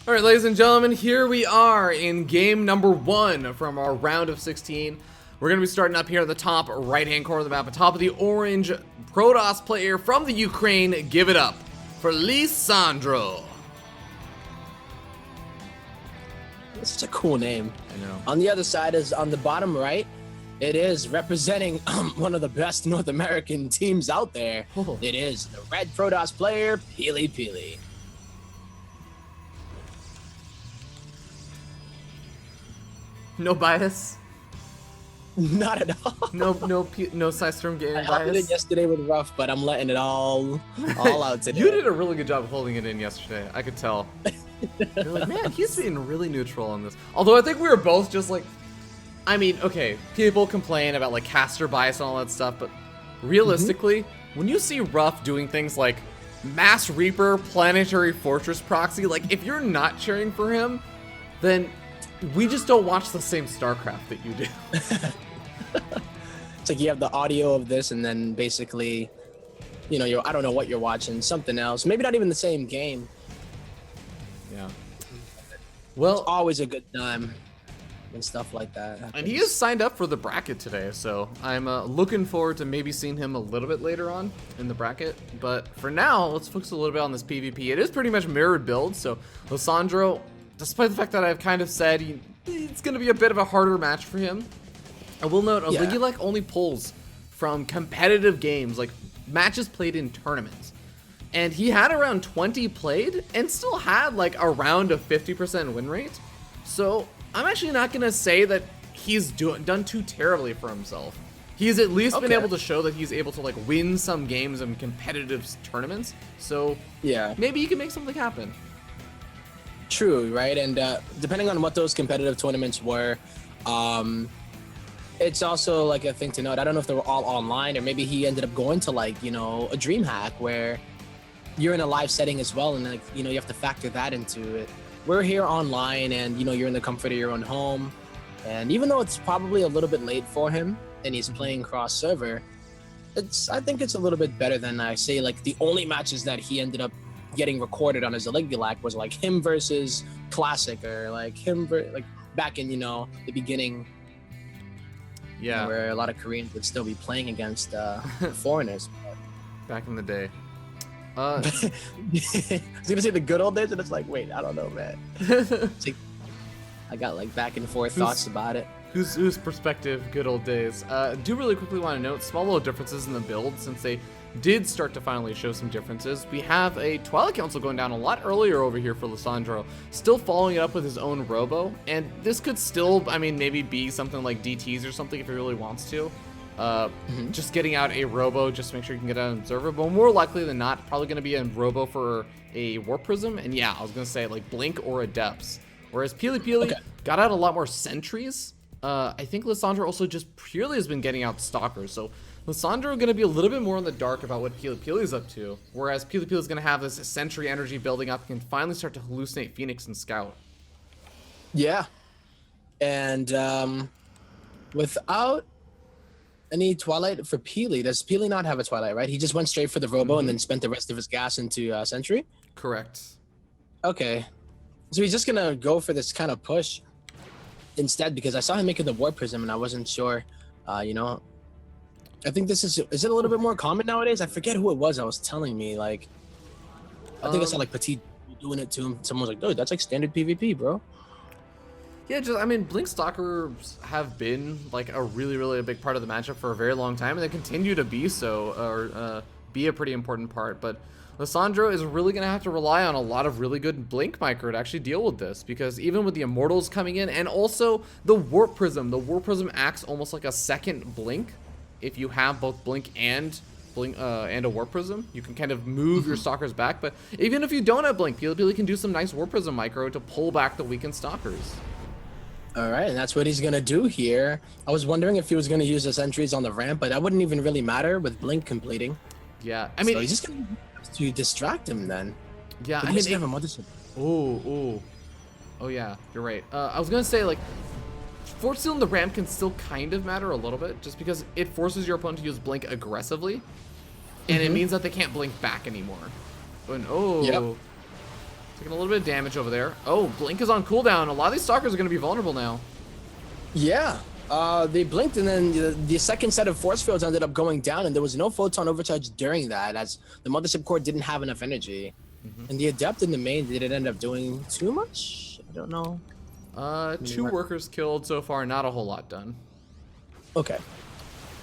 All right, ladies and gentlemen, here we are in game number 1 from our round of 16. We're going to be starting up here at the top right-hand corner of the map, atop of the orange Protoss player from the Ukraine. Give it up for SandrO. It's such a cool name. I know. On the other side is on the bottom right. It is representing one of the best North American teams out there. Oh. It is the red Protoss player, PiLiPiLi. No bias. Not at all. No SandrO game I held it in bias. yesterday with Rough, but I'm letting it all out today. You did a really good job of holding it in yesterday. I could tell. You're like, man, he's being really neutral on this. Although I think we were both just like, I mean, okay, people complain about like caster bias and all that stuff, but realistically, when you see Rough doing things like Mass Reaper, Planetary Fortress Proxy, like if you're not cheering for him, then we just don't watch the same StarCraft that you do. It's like you have the audio of this, and then basically, you know, I don't know what you're watching, something else. Maybe not even the same game. Yeah. It's Well, always a good time when stuff like that happens. and he is signed up for the bracket today, so I'm looking forward to maybe seeing him a little bit later on in the bracket. But for now, let's focus a little bit on this PvP. It is pretty much mirrored build, so SandrO, despite the fact that I've kind of said it's going to be a bit of a harder match for him, I will note, Ligulek only pulls from competitive games, like matches played in tournaments. And he had around 20 played and still had like around a 50% win rate. So I'm actually not going to say that he's done too terribly for himself. He's at least been able to show that he's able to like win some games in competitive tournaments. So yeah, maybe he can make something happen. True, right? And depending on what those competitive tournaments were, it's also like a thing to note. I don't know if they were all online, or maybe he ended up going to like, you know, a DreamHack where you're in a live setting as well, and like, you know, you have to factor that into it. We're here online, and you know, you're in the comfort of your own home, and even though it's probably a little bit late for him and he's playing cross server, I think it's a little bit better than I say like the only matches that he ended up getting recorded on his Ligulek was like him versus Classic, or like him like back in, you know, the beginning. Yeah, where a lot of Koreans would still be playing against foreigners. back in the day. I was gonna say the good old days, and it's like, wait, I don't know, man. It's like, I got like back and forth thoughts about it. Whose perspective, good old days. Do really quickly want to note small little differences in the build since they did start to finally show some differences. We have a Twilight Council going down a lot earlier over here for SandrO, still following it up with his own Robo, and this could still, I mean, maybe be something like DTs or something if he really wants to. Just getting out a Robo just to make sure you can get out an Observer, but more likely than not, probably going to be a Robo for a Warp Prism, and yeah, I was going to say like Blink or Adepts. Whereas PiLiPiLi got out a lot more Sentries. I think SandrO also just purely has been getting out Stalkers, so SandrO going to be a little bit more in the dark about what PiLiPiLi is up to, whereas PiLiPiLi is going to have this Sentry energy building up and can finally start to hallucinate Phoenix and Scout. Yeah, and without any Twilight for Pili, does Pili not have a Twilight, right? He just went straight for the Robo and then spent the rest of his gas into Sentry? Correct. Okay, so he's just going to go for this kind of push instead, because I saw him making the Warp Prism and I wasn't sure, you know. I think this is it a little bit more common nowadays? I forget who it was I was telling me, like, I think I saw like Petit doing it to him. Someone was like, dude, that's like standard PvP, bro. Yeah, just, I mean, Blink Stalkers have been like a really big part of the matchup for a very long time, and they continue to be so, or be a pretty important part, but SandrO is really going to have to rely on a lot of really good Blink micro to actually deal with this, because even with the Immortals coming in, and also the Warp Prism acts almost like a second Blink. If you have both Blink and a Warp Prism, you can kind of move your Stalkers back. But even if you don't have Blink, PiLiPiLi can do some nice Warp Prism micro to pull back the weakened Stalkers. All right, and that's what he's gonna do here. I was wondering if he was gonna use the sentries on the ramp, but that wouldn't even really matter with Blink completing. Yeah, I mean, so he's just gonna have to distract him then. Yeah, I mean, have a mothership. Oh yeah, you're right. I was gonna say, like, Force Seal in the ramp can still kind of matter a little bit, just because it forces your opponent to use Blink aggressively, and it means that they can't Blink back anymore. And Taking a little bit of damage over there. Oh, Blink is on cooldown. A lot of these Stalkers are going to be vulnerable now. Yeah. They blinked, and then the second set of force fields ended up going down, and there was no photon overcharge during that, as the mothership core didn't have enough energy. And the adept in the main didn't end up doing too much. I don't know. 2 workers killed so far. Not a whole lot done. Okay.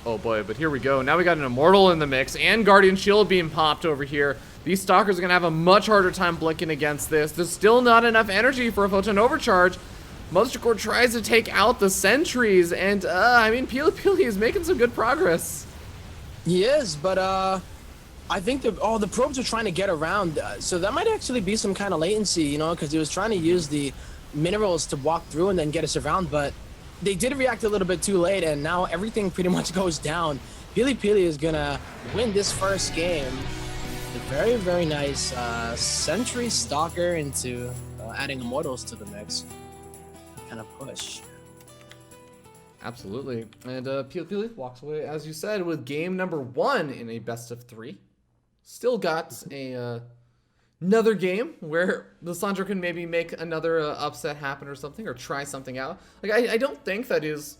Oh boy, but here we go. Now we got an Immortal in the mix and Guardian Shield being popped over here. These Stalkers are going to have a much harder time blinking against this. There's still not enough energy for a Photon Overcharge. Mothership Core tries to take out the sentries, and I mean, PiLiPiLi is making some good progress. He is, but I think the probes are trying to get around, so that might actually be some kind of latency, you know, because he was trying to use the minerals to walk through and then get us around, but they did react a little bit too late, and now everything pretty much goes down. PiLiPiLi is gonna win this first game. A very, very nice Sentry Stalker into adding Immortals to the mix. Kind of push. Absolutely. And PiLiPiLi walks away, as you said, with game number 1 in a best of 3. Still got another game where SandrO can maybe make another upset happen or something, or try something out. Like, I don't think that his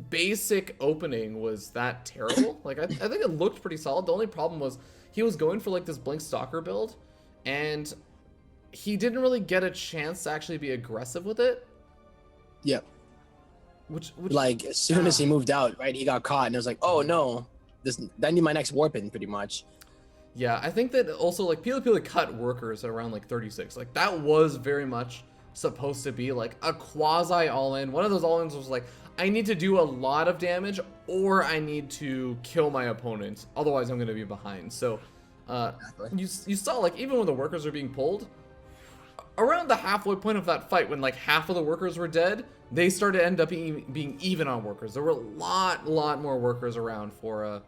basic opening was that terrible. Like, I think it looked pretty solid. The only problem was he was going for like this Blink Stalker build, and he didn't really get a chance to actually be aggressive with it. Yep. Which like, as soon as he moved out, right, he got caught, and it was like, oh no, that need my next warp in, pretty much. Yeah, I think that also, like, PiLiPiLi cut workers at around, like, 36. Like, that was very much supposed to be, like, a quasi all-in. One of those all-ins was, like, I need to do a lot of damage, or I need to kill my opponent. Otherwise, I'm going to be behind. So, exactly. you saw, like, even when the workers were being pulled, around the halfway point of that fight, when, like, half of the workers were dead, they started to end up being even on workers. There were a lot more workers around for,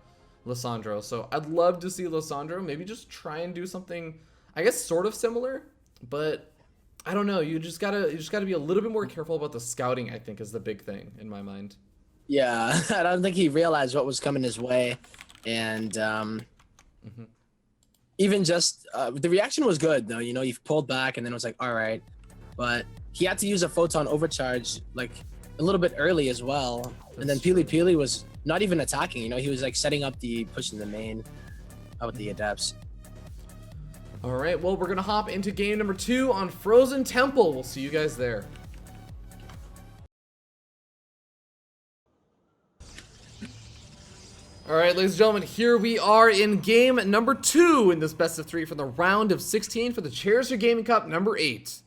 SandrO. So I'd love to see SandrO maybe just try and do something, I guess, sort of similar, but I don't know. You just gotta be a little bit more careful about the scouting, I think, is the big thing in my mind. Yeah, I don't think he realized what was coming his way, and even just the reaction was good though. You know, he pulled back, and then it was like, all right, but he had to use a photon overcharge like a little bit early as well. And then PiLiPiLi was not even attacking, you know, he was like setting up the push in the main with the adepts. All right, well, we're gonna hop into game number 2 on Frozen Temple. We'll see you guys there. All right, ladies and gentlemen, here we are in game number 2 in this best of 3 from the round of 16 for the Chairs4Gaming Cup number 8.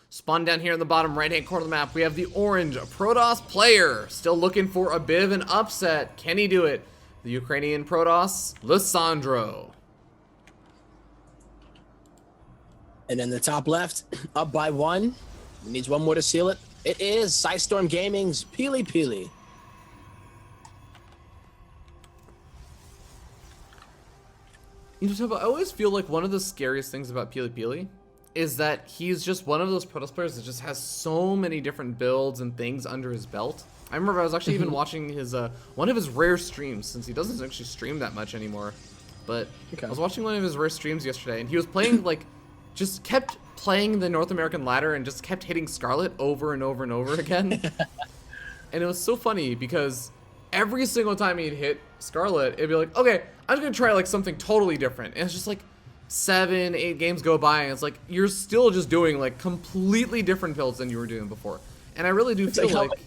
Spawn down here in the bottom right-hand corner of the map, we have the orange Protoss player, still looking for a bit of an upset. Can he do it? The Ukrainian Protoss, SandrO. And in the top left, up by 1, he needs 1 more to seal it. It is SandrO Gaming's PiLiPiLi. You know, Toba, I always feel like one of the scariest things about PiLiPiLi is that he's just one of those Protoss players that just has so many different builds and things under his belt. I remember I was actually even watching his one of his rare streams, since he doesn't actually stream that much anymore. But I was watching one of his rare streams yesterday, and he was playing, like, just kept playing the North American ladder and just kept hitting Scarlet over and over and over again. And it was so funny because every single time he'd hit Scarlet, it'd be like, okay, I'm just gonna try like something totally different. And it's just like 7, 8 games go by, and it's like you're still just doing like completely different builds than you were doing before. And I really do feel like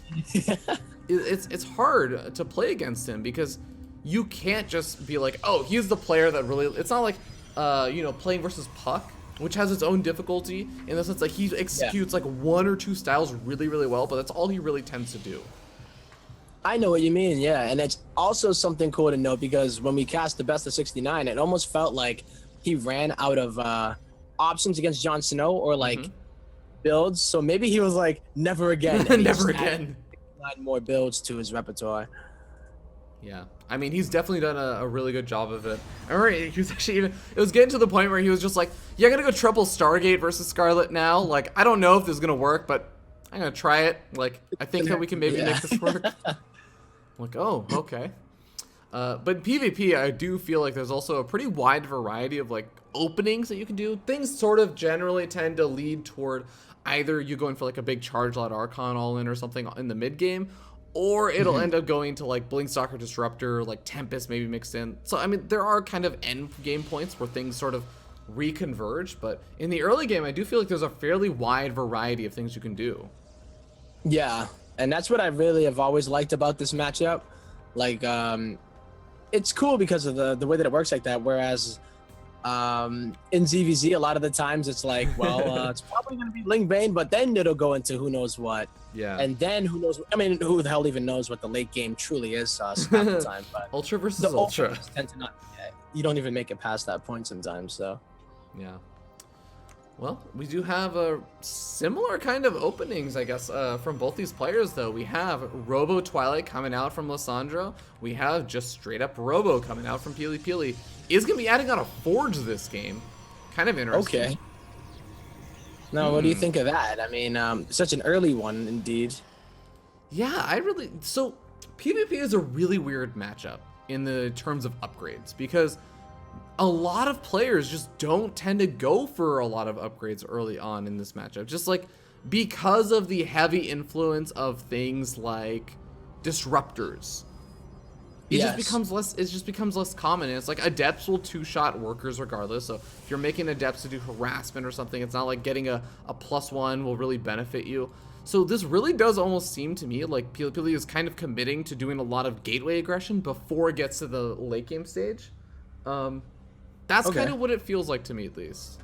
it's hard to play against him, because you can't just be like, oh, he's the player that really. It's not like you know, playing versus Puck, which has its own difficulty in the sense like he executes like 1 or 2 styles really, really well, but that's all he really tends to do. I know what you mean, yeah, and it's also something cool to note, because when we cast the best of 69, it almost felt like he ran out of options against Jon Snow, or like builds. So maybe he was like, never again. Never again. 9 more builds to his repertoire. Yeah, I mean, he's definitely done a really good job of it. I remember he was actually even, it was getting to the point where he was just like, yeah, I'm gonna go triple Stargate versus Scarlet now. Like, I don't know if this is gonna work, but I'm gonna try it. Like, I think that we can maybe make this work. Like, oh, okay. But PvP, I do feel like there's also a pretty wide variety of like openings that you can do. Things sort of generally tend to lead toward either you going for like a big charge lot Archon all in or something in the mid game, or it'll end up going to like Blink Stalker Disruptor, like Tempest maybe mixed in. So I mean, there are kind of end game points where things sort of reconverge, but in the early game, I do feel like there's a fairly wide variety of things you can do. Yeah, and that's what I really have always liked about this matchup. Like, it's cool because of the way that it works like that. Whereas in ZVZ, a lot of the times it's like, well, it's probably going to be Ling Bane, but then it'll go into who knows what. Yeah. And then who knows? I mean, who the hell even knows what the late game truly is half the time. But Ultra versus the Ultra. Tend to not. You don't even make it past that point sometimes. So. Yeah. Well, we do have a similar kind of openings, I guess, from both these players, though. We have Robo Twilight coming out from SandrO. We have just straight up Robo coming out from PiLiPiLi. Is going to be adding on a Forge this game. Kind of interesting. Okay. Now, what do you think of that? I mean, such an early one, indeed. Yeah, so PvP is a really weird matchup in the terms of upgrades, because a lot of players just don't tend to go for a lot of upgrades early on in this matchup. Just like because of the heavy influence of things like disruptors. It just becomes less common, and it's like adepts will two-shot workers regardless. So if you're making adepts to do harassment or something, it's not like getting a +1 will really benefit you. So this really does almost seem to me like PiLiPiLi is kind of committing to doing a lot of gateway aggression before it gets to the late game stage. That's kind of what it feels like to me, at least.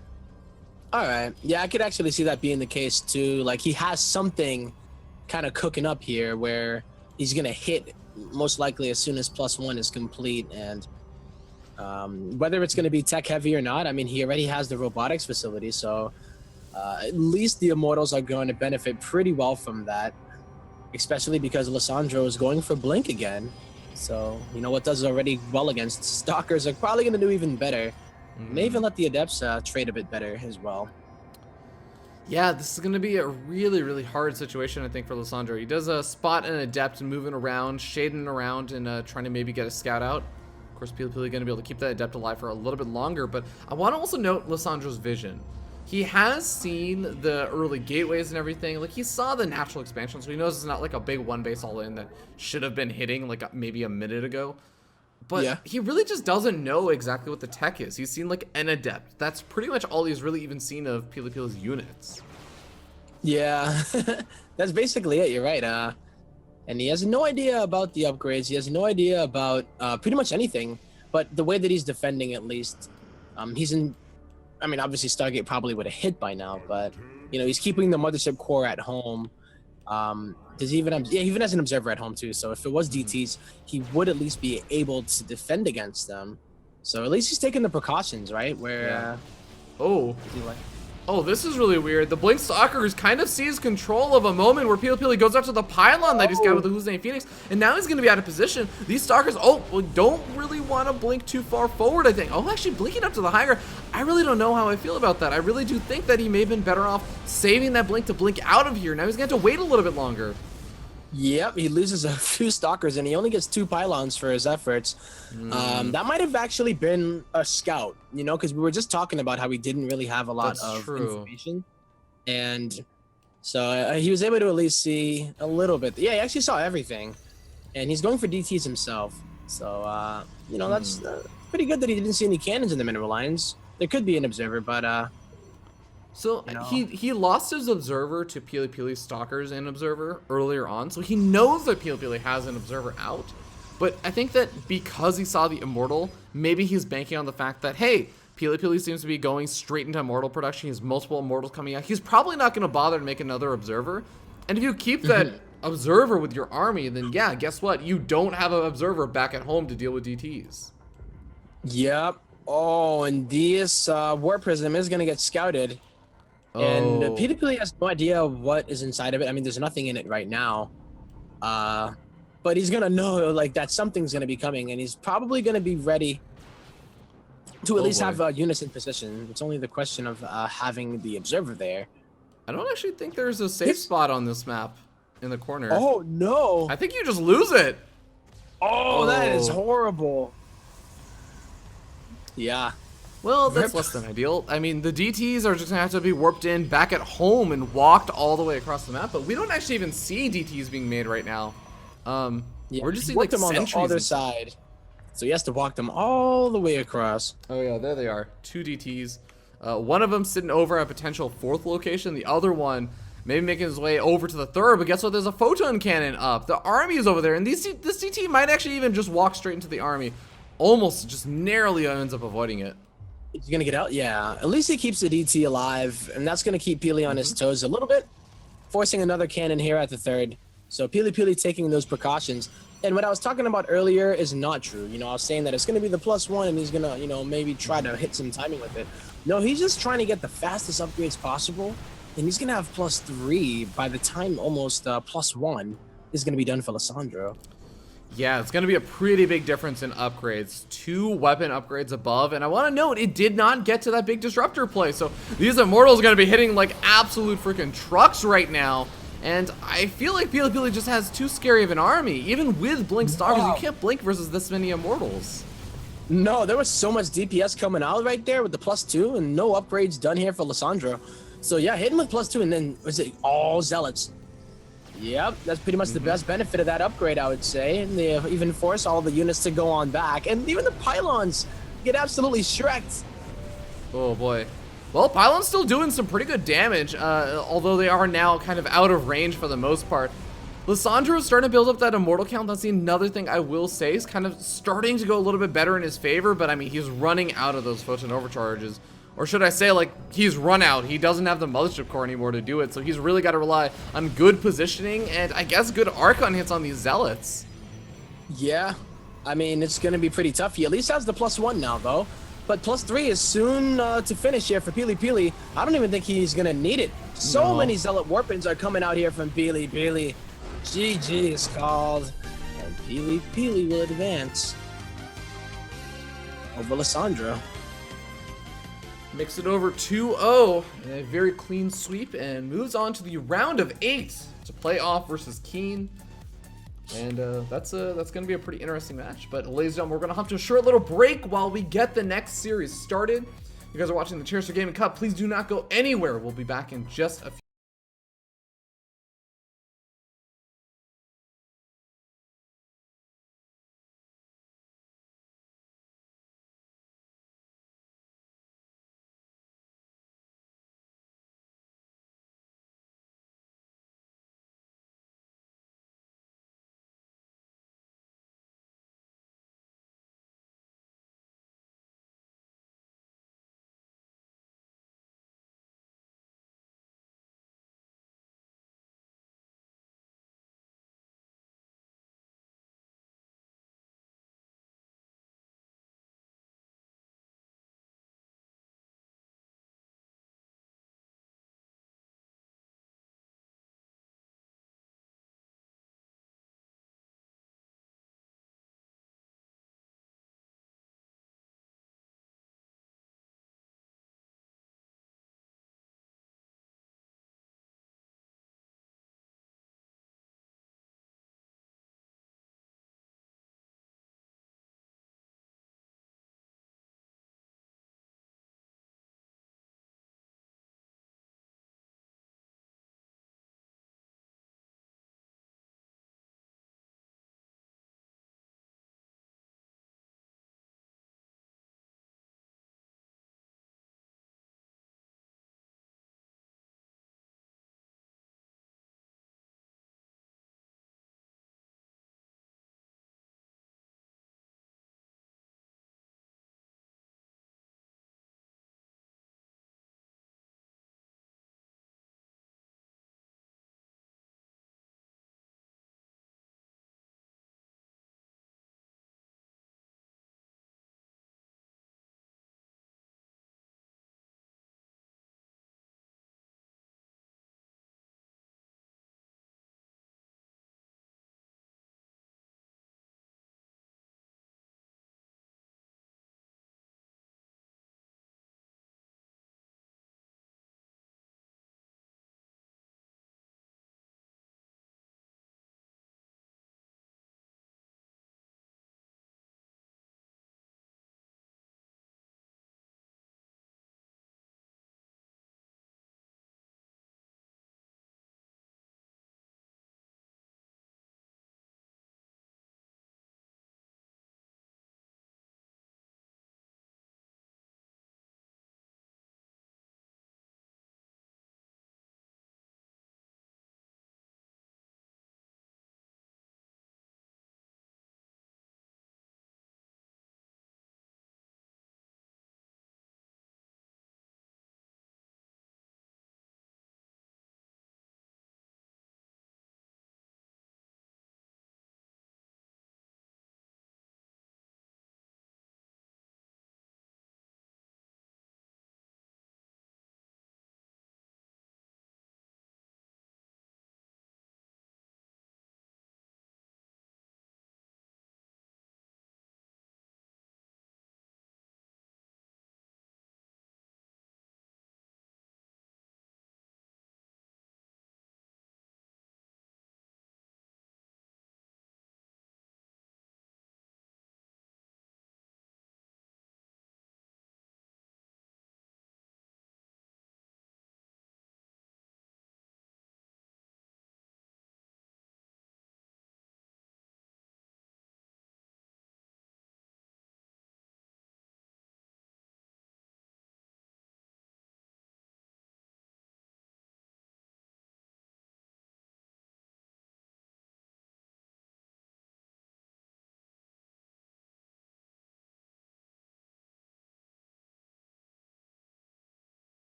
All right. Yeah, I could actually see that being the case too. Like, he has something kind of cooking up here where he's gonna hit most likely as soon as +1 is complete, and whether it's going to be tech heavy or not, I mean, he already has the robotics facility, so at least the Immortals are going to benefit pretty well from that, especially because SandrO is going for Blink again. So, you know, what does already well against Stalkers are probably going to do even better. May even let the Adepts trade a bit better as well. Yeah, this is going to be a really, really hard situation, I think, for SandrO. He does a spot an Adept and moving around, shading around, and trying to maybe get a scout out. Of course, PiLiPiLi going to be able to keep that Adept alive for a little bit longer, but I want to also note SandrO's vision. He has seen the early gateways and everything. Like, he saw the natural expansion, so he knows it's not like a big one base all-in that should have been hitting like maybe a minute ago. But he really just doesn't know exactly what the tech is. He's seen like an Adept. That's pretty much all he's really even seen of PiLiPiLi's units. Yeah, that's basically it. You're right. And he has no idea about the upgrades. He has no idea about pretty much anything. But the way that he's defending, at least, he's in. I mean, obviously, Stargate probably would have hit by now, but you know, he's keeping the Mothership core at home. Does he even? He even has an observer at home too. So if it was DTs, he would at least be able to defend against them. So at least he's taking the precautions, right? Where Oh, this is really weird. The Blink Stalkers kind of sees control of a moment where PiLiPiLi goes after the pylon that he's got with the Hussein Phoenix, and now he's going to be out of position. These Stalkers, don't really want to blink too far forward, I think. Oh, actually blinking up to the higher. I really don't know how I feel about that. I really do think that he may have been better off saving that blink to blink out of here. Now he's going to have to wait a little bit longer. Yep, he loses a few Stalkers, and he only gets 2 pylons for his efforts. That might have actually been a scout, you know, because we were just talking about how he didn't really have a lot of information. And so he was able to at least see a little bit. Yeah, he actually saw everything. And he's going for DTs himself. So, you know, that's pretty good that he didn't see any cannons in the mineral lines. There could be an observer, but... So you know, he lost his observer to PiLiPiLi's Stalkers and observer earlier on, so he knows that PiLiPiLi has an observer out. But I think that because he saw the Immortal, maybe he's banking on the fact that, hey, PiLiPiLi seems to be going straight into Immortal production. He has multiple Immortals coming out. He's probably not going to bother to make another observer. And if you keep that observer with your army, then yeah, guess what? You don't have an observer back at home to deal with DTs. Yep. Oh, and this War Prism is going to get scouted. And PiLiPiLi has no idea what is inside of it. I mean, there's nothing in it right now. But he's going to know, like, that something's going to be coming. And he's probably going to be ready to at least have units in position. It's only the question of having the observer there. I don't actually think there's a safe spot on this map in the corner. Oh, no. I think you just lose it. Oh, that is Oh. horrible. Yeah. Well, that's Rip. less than ideal. I mean, the DTs are just gonna have to be warped in back at home and walked all the way across the map, but we don't actually even see DTs being made right now. Yeah, We're just he seeing walked like them on the sentries other and stuff. side. So he has to walk them all the way across. Oh yeah, there they are. 2 DTs. One of them sitting over a potential 4th location. The other one maybe making his way over to the 3rd. But guess what? There's a photon cannon up. The army is over there, and this DT might actually even just walk straight into the army. Almost just narrowly ends up avoiding it. He's gonna get out. Yeah. At least he keeps the DT alive, and that's gonna keep Pili on his toes a little bit, forcing another cannon here at the 3rd. So PiLiPiLi taking those precautions. And what I was talking about earlier is not true. You know, I was saying that it's going to be the +1 and he's going to, you know, maybe try to hit some timing with it. No, he's just trying to get the fastest upgrades possible. And he's going to have +3 by the time almost +1 is going to be done for SandrO. Yeah, it's going to be a pretty big difference in upgrades. 2 weapon upgrades above. And I want to note, it did not get to that big disruptor play. So these Immortals are going to be hitting like absolute freaking trucks right now. And I feel like PiLiPiLi just has too scary of an army. Even with Blink Stalkers, you can't blink versus this many Immortals. No, there was so much DPS coming out right there with the +2 and no upgrades done here for SandrO. So yeah, hitting with +2 and then was it all Zealots? Yep, that's pretty much the best benefit of that upgrade, I would say. And they even force all the units to go on back. And even the pylons get absolutely shreked. Oh boy. Well, Pylon's still doing some pretty good damage, although they are now kind of out of range for the most part. SandrO is starting to build up that immortal count. That's another thing I will say is kind of starting to go a little bit better in his favor, but I mean, he's running out of those photon overcharges. Or should I say, like, he's run out. He doesn't have the Mothership Core anymore to do it, so he's really got to rely on good positioning and I guess good Archon hits on these Zealots. Yeah, I mean, it's going to be pretty tough. He at least has the +1 now, though. But +3 is soon to finish here for PiLiPiLi. I don't even think he's going to need it. So many Zealot Warpins are coming out here from PiLiPiLi. GG is called. And PiLiPiLi will advance over SandrO. Makes it over 2-0 in a very clean sweep and moves on to the round of 8 to play off versus Keen. And that's going to be a pretty interesting match. But ladies and gentlemen, we're going to hop to a short little break while we get the next series started. You guys are watching the Chairs4Gaming Cup. Please do not go anywhere. We'll be back in just a few